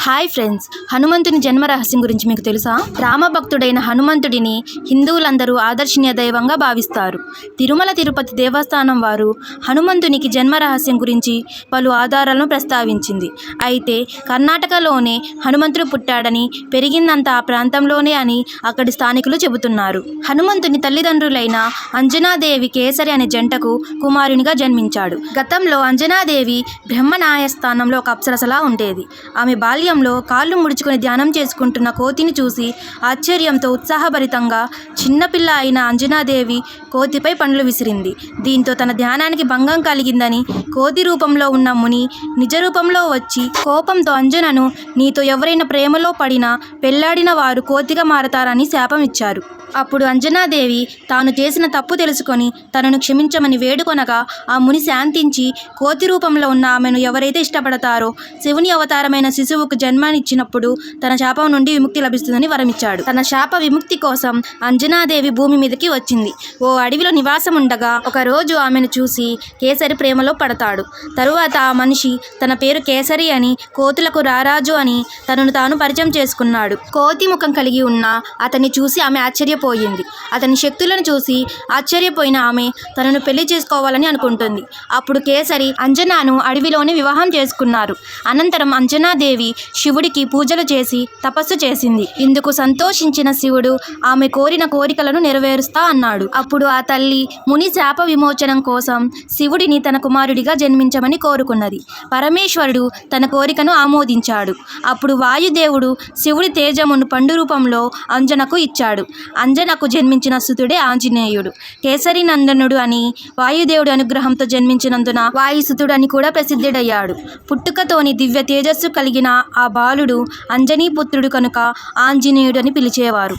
Hi friends, హనుమంతుని జన్మ రహస్యం గురించి మీకు తెలుసా? రామభక్తుడైన హనుమంతుడిని హిందువులందరూ ఆదర్శనీయ దైవంగా భావిస్తారు. తిరుమల తిరుపతి దేవస్థానం వారు హనుమంతునికి జన్మ రహస్యం గురించి పలు ఆధారాలను ప్రస్తావించింది. అయితే కర్ణాటకలోనే హనుమంతుడు పుట్టాడని, పెరిగిందంతా ఆ ప్రాంతంలోనే అని అక్కడి స్థానికులు చెబుతున్నారు. హనుమంతుని తల్లిదండ్రులైన అంజనాదేవి, కేసరి అనే జంటకు కుమారునిగా జన్మించాడు. గతంలో అంజనాదేవి బ్రహ్మనాయస్థానంలో ఒక అప్సరసలా ఉండేది. ఆమె బాల్యంలో కాళ్ళు ముడుచుకొని ధ్యానం చేసుకుంటున్న కోతిని చూసి ఆశ్చర్యంతో ఉత్సాహభరితంగా చిన్నపిల్ల అయిన అంజనాదేవి కోతిపై పండ్లు విసిరింది. దీంతో తన ధ్యానానికి భంగం కలిగిందని కోతి రూపంలో ఉన్న ముని నిజ రూపంలో వచ్చి కోపంతో అంజనను, నీతో ఎవరైనా ప్రేమలో పడినా పెళ్లాడిన వారు కోతిగా మారతారని శాపం ఇచ్చారు. అప్పుడు అంజనాదేవి తాను చేసిన తప్పు తెలుసుకొని తనను క్షమించమని వేడుకొనగా ఆ ముని శాంతించి కోతి రూపంలో ఉన్న ఆమెను ఎవరైతే ఇష్టపడతారో శివుని అవతారమైన శిశువుకు జన్మనిచ్చినప్పుడు తన శాపం నుండి విముక్తి లభిస్తుందని వరమిచ్చాడు. తన శాప విముక్తి కోసం అంజనాదేవి భూమి మీదకి వచ్చింది. ఓ అడవిలో నివాసం ఉండగా ఒకరోజు ఆమెను చూసి కేసరి ప్రేమలో పడతాడు. తరువాత ఆ మనిషి తన పేరు కేసరి అని, కోతులకు రారాజు అని తనను తాను పరిచయం చేసుకున్నాడు. కోతి ముఖం కలిగి ఉన్న అతన్ని చూసి ఆమె ఆశ్చర్యపోయింది. అతని శక్తులను చూసి ఆశ్చర్యపోయిన ఆమె తనను పెళ్లి చేసుకోవాలని అనుకుంటుంది. అప్పుడు కేసరి అంజనాను అడవిలోనే వివాహం చేసుకున్నారు. అనంతరం అంజనాదేవి శివుడికి పూజలు చేసి తపస్సు చేసింది. ఇందుకు సంతోషించిన శివుడు ఆమె కోరిన కోరికలను నెరవేరుస్తా అన్నాడు. అప్పుడు ఆ తల్లి ముని శాప విమోచనం కోసం శివుడిని తన కుమారుడిగా జన్మించమని కోరుకున్నది. పరమేశ్వరుడు తన కోరికను ఆమోదించాడు. అప్పుడు వాయుదేవుడు శివుడి తేజమును పండు రూపంలో అంజనకు ఇచ్చాడు. అంజనకు జన్మించిన సుతుడే ఆంజనేయుడు. కేసరి నందనుడు అని వాయుదేవుడి అనుగ్రహంతో జన్మించినందున వాయుసుతుడు అని కూడా ప్రసిద్ధుడయ్యాడు. పుట్టుకతోని దివ్య తేజస్సు కలిగిన ఆ బాలుడు అంజనీపుత్రుడు కనుక ఆంజనేయుడు అని పిలిచేవారు.